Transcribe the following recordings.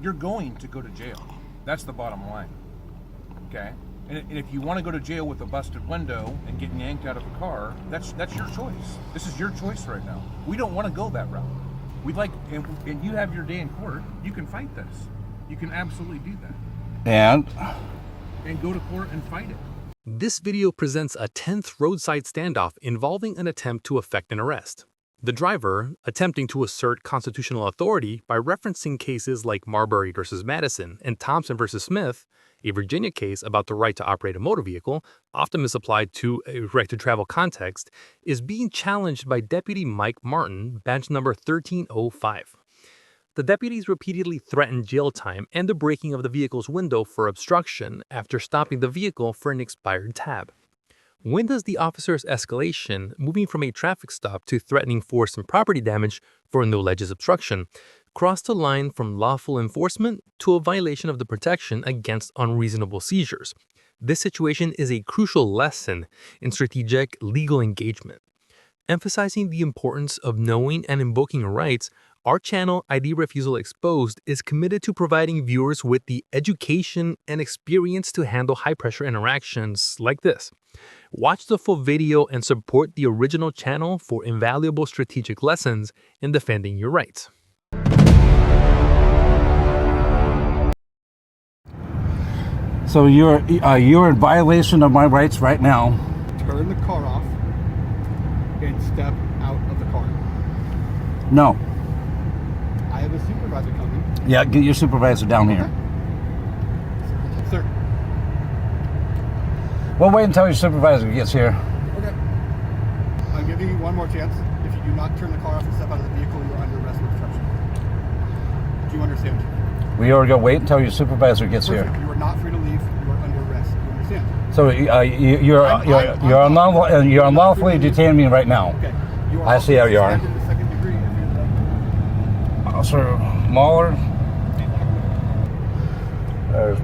you're going to go to jail. That's the bottom line. Okay? And if you want to go to jail with a busted window and get yanked out of a car, that's your choice. This is your choice right now. We don't want to go that route. We'd like, and you have your day in court. You can fight this. You can absolutely do that. And go to court and fight it. This video presents a 10th roadside standoff involving an attempt to effect an arrest. The driver, attempting to assert constitutional authority by referencing cases like Marbury versus Madison and Thompson versus Smith, a Virginia case about the right to operate a motor vehicle, often misapplied to a right to travel context, is being challenged by Deputy Mike Martin, badge number 1305. The deputies repeatedly threatened jail time and the breaking of the vehicle's window for obstruction after stopping the vehicle for an expired tab. When does the officer's escalation, moving from a traffic stop to threatening force and property damage for no alleged obstruction, cross the line from lawful enforcement to a violation of the protection against unreasonable seizures? This situation is a crucial lesson in strategic legal engagement. Emphasizing the importance of knowing and invoking rights, our channel, ID Refusal Exposed, is committed to providing viewers with the education and experience to handle high-pressure interactions like this. Watch the full video and support the original channel for invaluable strategic lessons in defending your rights. So you're in violation of my rights right now. Turn the car off and step out of the car. No. I have a supervisor coming. Yeah, get your supervisor down here. Sir. We'll wait until your supervisor gets here. Okay. I'll give you one more chance. If you do not turn the car off and step out of the vehicle, you're under arrest for obstruction. Do you understand? We are going to wait until your supervisor gets Perfect. here. You are not free to leave. You are under arrest. Do you understand? So you're unlawfully detaining me right now. Okay. You are I see how you are. suspended to second degree if you're Officer Mahler. There's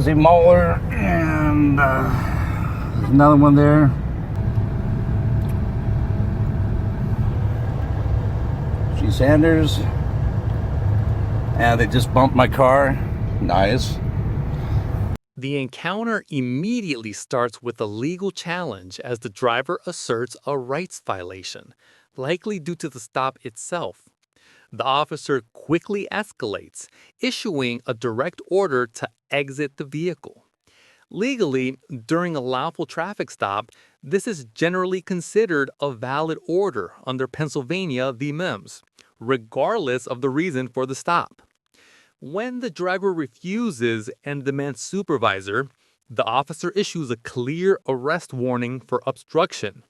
Z Mahler, and there's another one there. G Sanders. And they just bumped my car. Nice. The encounter immediately starts with a legal challenge as the driver asserts a rights violation, likely due to the stop itself. The officer quickly escalates, issuing a direct order to exit the vehicle. Legally, during a lawful traffic stop, this is generally considered a valid order under Pennsylvania v. Mims, regardless of the reason for the stop. When the driver refuses and demands supervisor, the officer issues a clear arrest warning for obstruction.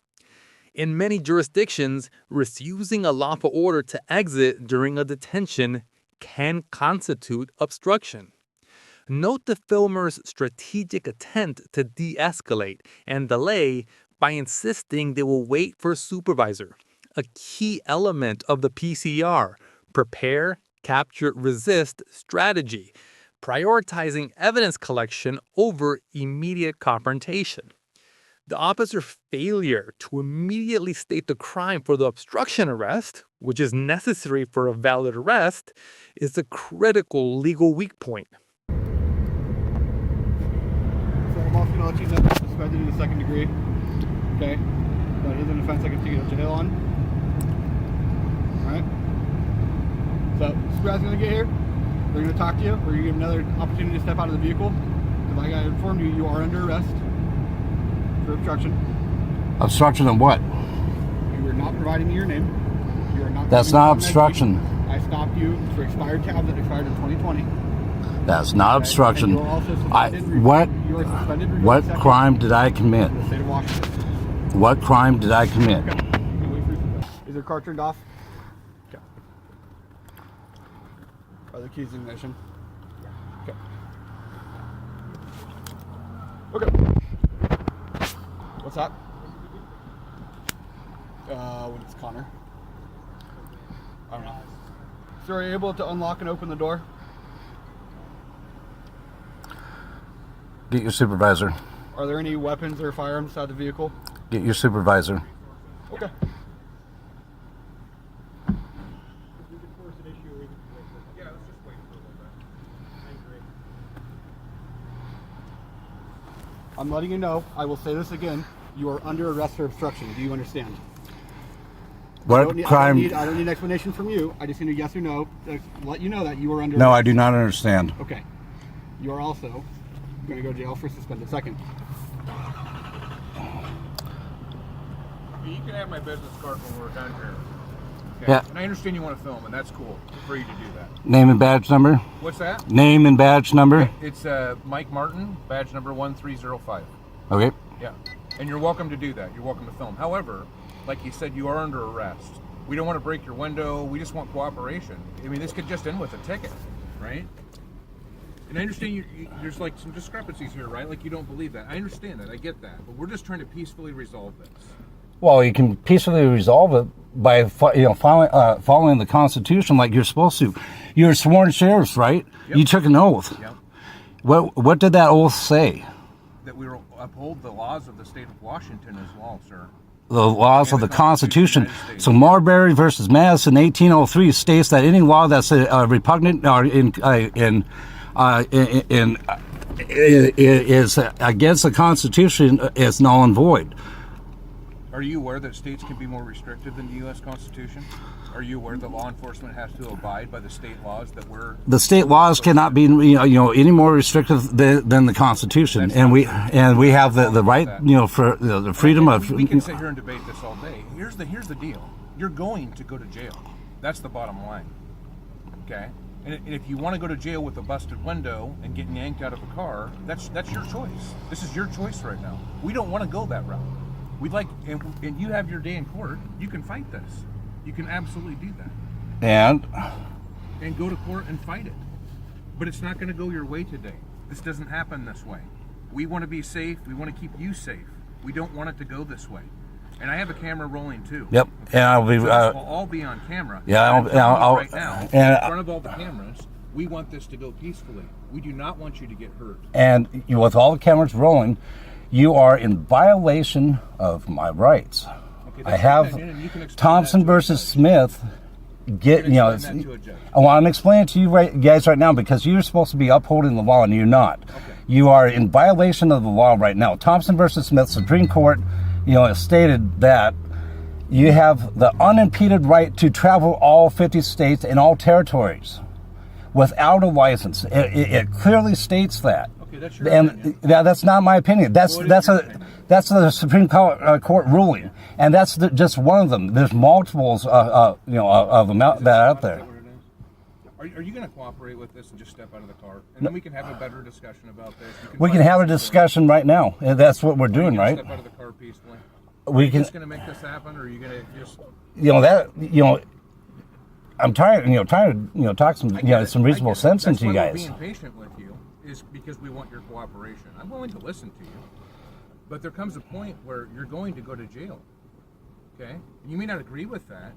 In many jurisdictions, refusing a lawful order to exit during a detention can constitute obstruction. Note the filmer's strategic attempt to de-escalate and delay by insisting they will wait for a supervisor, a key element of the PCR, prepare, capture, resist strategy, prioritizing evidence collection over immediate confrontation. The officer's failure to immediately state the crime for the obstruction arrest, which is necessary for a valid arrest, is a critical legal weak point. So I'm also going to let you know that suspended in the second degree. Okay? That is an offense I can take you to jail on. Alright? So, supervisor's going to get here. They're going to talk to you. We're going to give another opportunity to step out of the vehicle. Because like I informed you, you are under arrest for obstruction. Obstruction of what? You are not providing me your name. You are not. That's not obstruction. I stopped you for expired tabs that expired in 2020. That's not obstruction. And you are also suspended. You are suspended. What crime did I commit? In the state of Washington. What crime did I commit? Okay. Is your car turned off? Okay. Are the keys in ignition? Okay. Okay. What's that? When it's Connor. I don't know. So are you able to unlock and open the door? Get your supervisor. Are there any weapons or firearms inside the vehicle? Get your supervisor. Okay. I'm letting you know. I will say this again. You are under arrest for obstruction. Do you understand? What crime? I don't need an explanation from you. I just need a yes or no to let you know that you are under No, arrest. I do not understand. Okay. You are also going to go to jail for suspended second. You can have my business card when we're done here. Okay? Yeah. And I understand you want to film, and that's cool for you to do that. Name and badge number? What's that? Name and badge number? It's Mike Martin, badge number 1305. Okay. Yeah. And you're welcome to do that. You're welcome to film. However, like you said, you are under arrest. We don't want to break your window. We just want cooperation. I mean, this could just end with a ticket, right? And I understand there's like some discrepancies here, right? Like you don't believe that. I understand that. I get that. But we're just trying to peacefully resolve this. Well, you can peacefully resolve it by following the Constitution like you're supposed to. You're sworn sheriffs, right? Yep. You took an oath. Yep. What did that oath say? That we will uphold the laws of the state of Washington as well, sir. The laws of the Constitution. of the United States. So Marbury versus Madison, 1803, states that any law that's repugnant or is against the Constitution is null and void. Are you aware that states can be more restrictive than the U.S. Constitution? Are you aware that law enforcement has to abide by the state laws that we're... The state laws cannot be, any more restrictive than the Constitution, That's and we true. have the right, for the freedom of. We can sit here and debate this all day. Here's the deal. You're going to go to jail. That's the bottom line. Okay? And if you want to go to jail with a busted window and getting yanked out of a car, that's your choice. This is your choice right now. We don't want to go that route. We'd like, and you have your day in court. You can fight this. You can absolutely do that. And go to court and fight it. But it's not going to go your way today. This doesn't happen this way. We want to be safe. We want to keep you safe. We don't want it to go this way. And I have a camera rolling too. Yep. And I'll be. So this will all be on camera. Yeah. I'll right now, and in front of all the cameras. We want this to go peacefully. We do not want you to get hurt. And with all the cameras rolling, you are in violation of my rights. Okay, I have Thompson versus Smith. I want to explain it to you guys right now because you're supposed to be upholding the law and you're not. Okay. You are in violation of the law right now. Thompson versus Smith, Supreme Court, has stated that you have the unimpeded right to travel all 50 states and all territories without a license. It clearly states that. Okay, that's your opinion. That's not my opinion. That's the Supreme Court ruling, and that's just one of them. There's multiples, of them that are out there. Are you going to cooperate with this and just step out of the car, and then we can have a better discussion about this? We can have a discussion right now, and that's what we're doing, right? Step out of the car peacefully. We Are you can. just going to make this happen, or are you going to just? I'm tired. Trying to talk some reasonable sense into you guys. That's why we're being patient with you is because we want your cooperation. I'm willing to listen to you, but there comes a point where you're going to go to jail. Okay, you may not agree with that,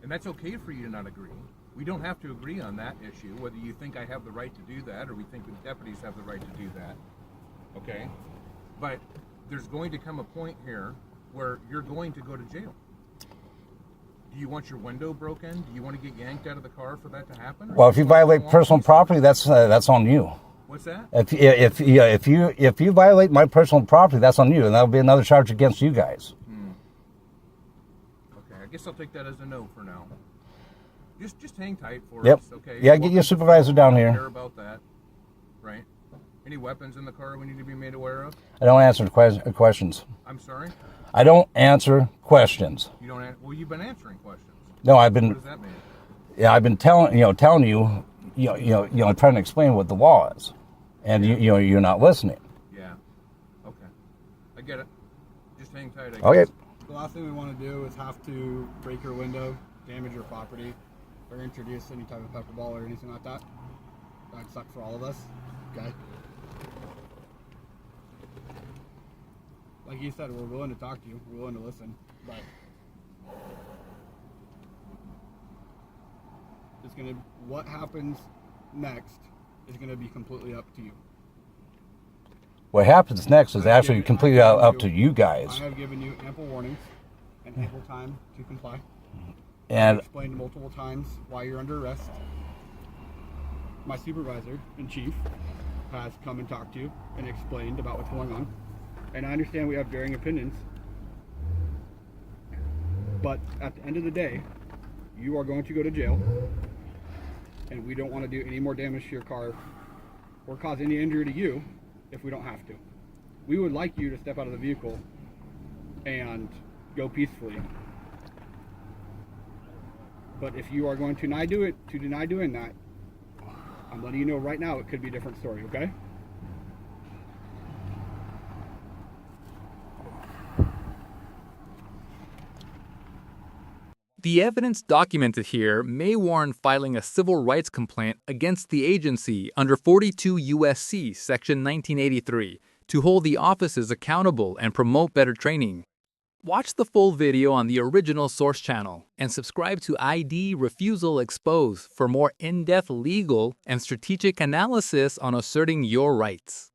and that's okay for you to not agree. We don't have to agree on that issue, whether you think I have the right to do that or we think the deputies have the right to do that. Okay, but there's going to come a point here where you're going to go to jail. Do you want your window broken? Do you want to get yanked out of the car for that to happen? Well, if you violate personal property, that's on you. What's that? If you violate my personal property, that's on you, and that'll be another charge against you guys. Okay, I guess I'll take that as a no for now. Just hang tight for Yep. us, okay? Yeah, get your supervisor down here. Care about that, right? Any weapons in the car we need to be made aware of? I don't answer questions. I'm sorry? I don't answer questions. You don't. Well, you've been answering questions. No, I've What been. does that mean? Yeah, I've been telling you, trying to explain what the law is, and you're not listening. Yeah. Okay. I get it. Just hang tight. I guess. Okay. The last thing we want to do is have to break your window, damage your property, or introduce any type of pepper ball or anything like that. That'd suck for all of us. Okay. Like you said, we're willing to talk to you. We're willing to listen, but what happens next is gonna be completely up to you. What happens next is actually completely up to you I guys. have given you ample warnings and ample time to comply. And I've explained multiple times why you're under arrest. My supervisor in chief has come and talked to you and explained about what's going on. And I understand we have varying opinions. But at the end of the day, you are going to go to jail. And we don't want to do any more damage to your car or cause any injury to you if we don't have to. We would like you to step out of the vehicle and go peacefully. But if you are going to deny doing that, I'm letting you know right now it could be a different story, okay? The evidence documented here may warrant filing a civil rights complaint against the agency under 42 U.S.C. Section 1983 to hold the offices accountable and promote better training. Watch the full video on the original source channel and subscribe to ID Refusal Exposed for more in-depth legal and strategic analysis on asserting your rights.